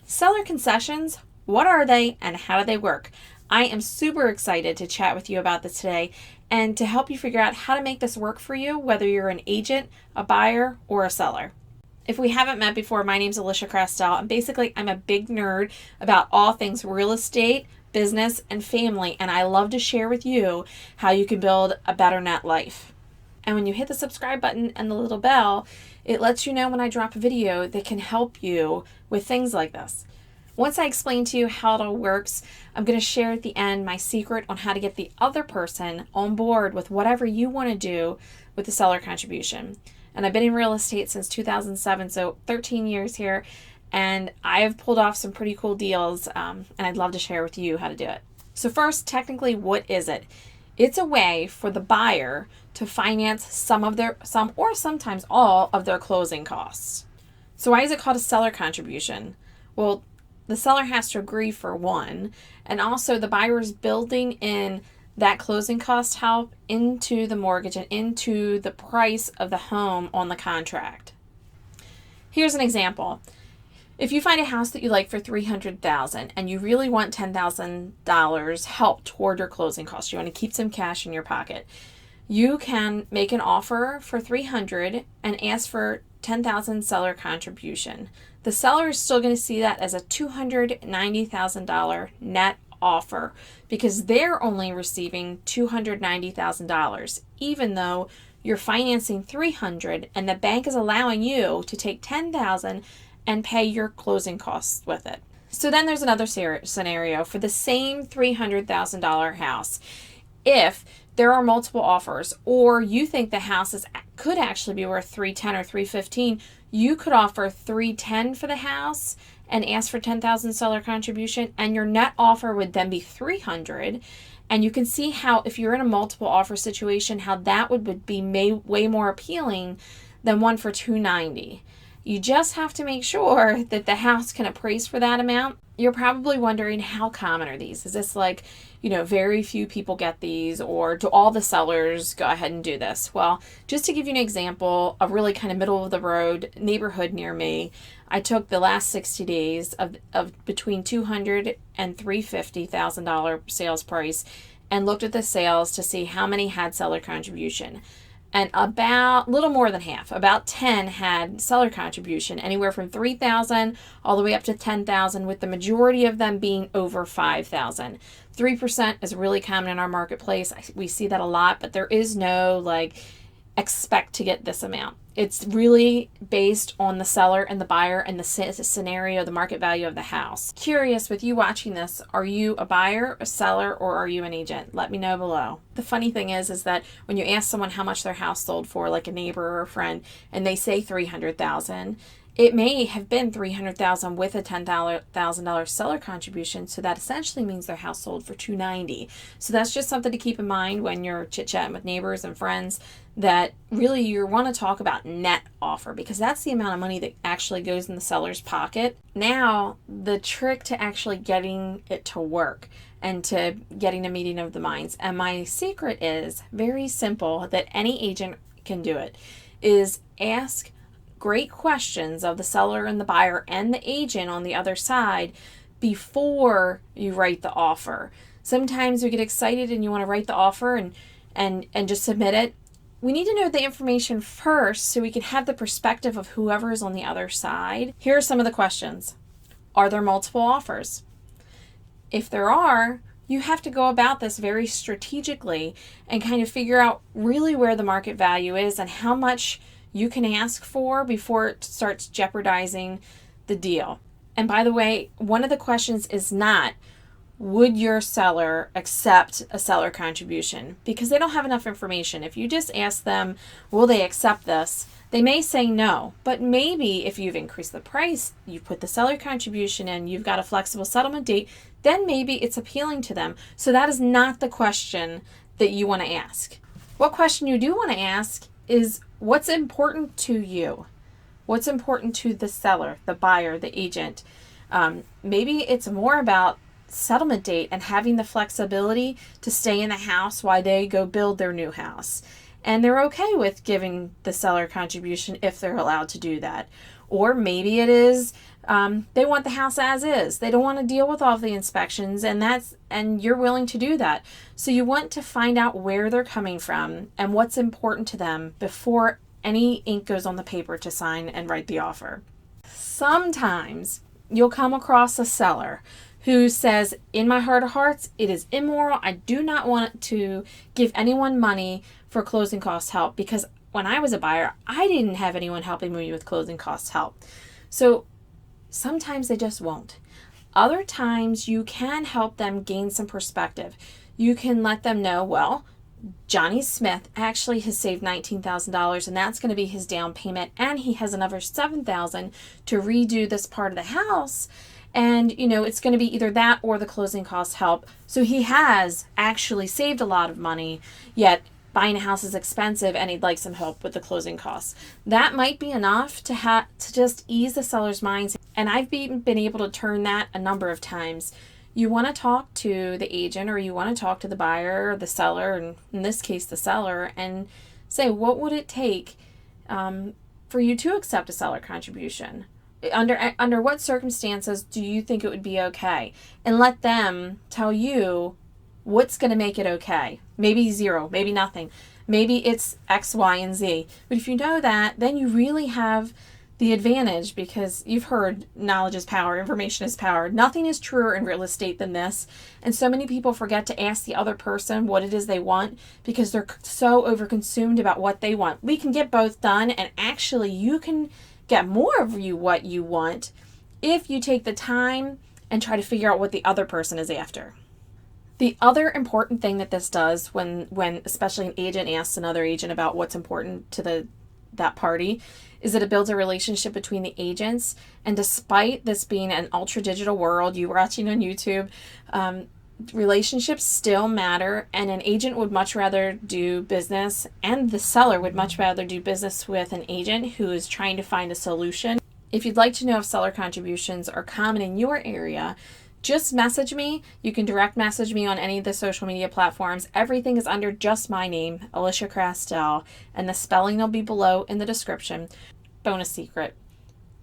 Seller concessions, what are they and how do they work? I am super excited to chat with you about this today and to help you figure out how to make this work for you, whether you're an agent, a buyer, or a seller. If we haven't met before, my name's Alisia Krastel, and basically I'm a big nerd about all things real estate, business, and family, and I love to share with you how you can build a better net life. And when you hit the subscribe button and the little bell, it lets you know when I drop a video that can help you with things like this. Once I explain to you how it all works, I'm going to share at the end my secret on how to get the other person on board with whatever you want to do with the seller contribution. And I've been in real estate since 2007, so 13 years here, and I have pulled off some pretty cool deals, and I'd love to share with you how to do it. So first, technically, what is it? It's a way for the buyer to finance some or sometimes all of their closing costs. So why is it called a seller contribution? Well, the seller has to agree for one, and also the buyer is building in that closing cost help into the mortgage and into the price of the home on the contract. Here's an example. If you find a house that you like for $300,000 and you really want $10,000 help toward your closing costs, you want to keep some cash in your pocket, you can make an offer for $300,000 and ask for $10,000 seller contribution. The seller is still going to see that as a $290,000 net offer because they're only receiving $290,000, even though you're financing $300,000 and the bank is allowing you to take $10,000 and pay your closing costs with it. So then there's another scenario for the same $300,000 house. If there are multiple offers, or you think the house could actually be worth $310,000 or $315,000, you could offer $310,000 for the house and ask for $10,000 seller contribution, and your net offer would then be $300,000. And you can see how, if you're in a multiple offer situation, how that would be way more appealing than one for $290,000. You just have to make sure that the house can appraise for that amount. You're probably wondering, how common are these? Is this like, very few people get these, or do all the sellers go ahead and do this? Well, just to give you an example, a really kind of middle of the road neighborhood near me, I took the last 60 days of between $200,000 and $350,000 sales price and looked at the sales to see how many had seller contribution. And about little more than half, about 10 had seller contribution, anywhere from $3,000 all the way up to $10,000, with the majority of them being over $5,000. 3% is really common in our marketplace. We see that a lot, but there is no expect to get this amount. It's really based on the seller and the buyer and the scenario, the market value of the house. Curious, with you watching this, are you a buyer, a seller, or are you an agent? Let me know below. The funny thing is that when you ask someone how much their house sold for, like a neighbor or a friend, and they say $300,000, it may have been $300,000 with a $10,000 seller contribution, so that essentially means their house sold for $290,000. So that's just something to keep in mind when you're chit-chatting with neighbors and friends, that really you want to talk about net offer, because that's the amount of money that actually goes in the seller's pocket. Now, the trick to actually getting it to work and to getting a meeting of the minds, and my secret is very simple, that any agent can do it, is ask great questions of the seller and the buyer and the agent on the other side before you write the offer. Sometimes you get excited and you want to write the offer and just submit it. We need to know the information first so we can have the perspective of whoever is on the other side. Here are some of the questions. Are there multiple offers? If there are, you have to go about this very strategically and kind of figure out really where the market value is and how much you can ask for before it starts jeopardizing the deal. And by the way, one of the questions is not, would your seller accept a seller contribution? Because they don't have enough information. If you just ask them, will they accept this? They may say no, but maybe if you've increased the price, you've put the seller contribution in, you've got a flexible settlement date, then maybe it's appealing to them. So that is not the question that you want to ask. What question you do want to ask is, what's important to you? What's important to the seller, the buyer, the agent? Maybe it's more about settlement date and having the flexibility to stay in the house while they go build their new house. And they're okay with giving the seller contribution if they're allowed to do that. Or maybe it is They want the house as is. They don't want to deal with all of the inspections, and you're willing to do that. So you want to find out where they're coming from and what's important to them before any ink goes on the paper to sign and write the offer. Sometimes you'll come across a seller who says, in my heart of hearts, it is immoral. I do not want to give anyone money for closing cost help, because when I was a buyer, I didn't have anyone helping me with closing cost help. So sometimes they just won't. Other times you can help them gain some perspective. You can let them know, well, Johnny Smith actually has saved $19,000, and that's going to be his down payment, and he has another $7,000 to redo this part of the house, and it's going to be either that or the closing cost help. So he has actually saved a lot of money, yet buying a house is expensive, and he'd like some help with the closing costs. That might be enough to just ease the seller's minds, and I've been able to turn that a number of times. You want to talk to the agent, or you want to talk to the buyer or the seller, and in this case the seller, and say, what would it take for you to accept a seller contribution? Under what circumstances do you think it would be okay? And let them tell you what's going to make it okay. Maybe zero, maybe nothing. Maybe it's X, Y, and Z. But if you know that, then you really have the advantage, because you've heard knowledge is power, information is power. Nothing is truer in real estate than this. And so many people forget to ask the other person what it is they want, because they're so overconsumed about what they want. We can get both done, and actually you can get more of what you want if you take the time and try to figure out what the other person is after. The other important thing that this does when especially an agent asks another agent about what's important to that party is that it builds a relationship between the agents. And despite this being an ultra digital world, you watching on YouTube, relationships still matter, and an agent would much rather do business, and the seller would much rather do business with an agent who is trying to find a solution. If you'd like to know if seller contributions are common in your area, just message me. You can direct message me on any of the social media platforms. Everything is under just my name, Alisia Krastel, and the spelling will be below in the description. Bonus secret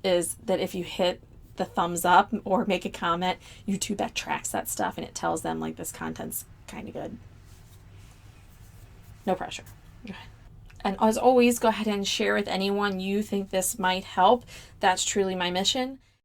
is that if you hit the thumbs up or make a comment, YouTube that tracks that stuff, and it tells them like this content's kind of good. No pressure. And as always, go ahead and share with anyone you think this might help. That's truly my mission.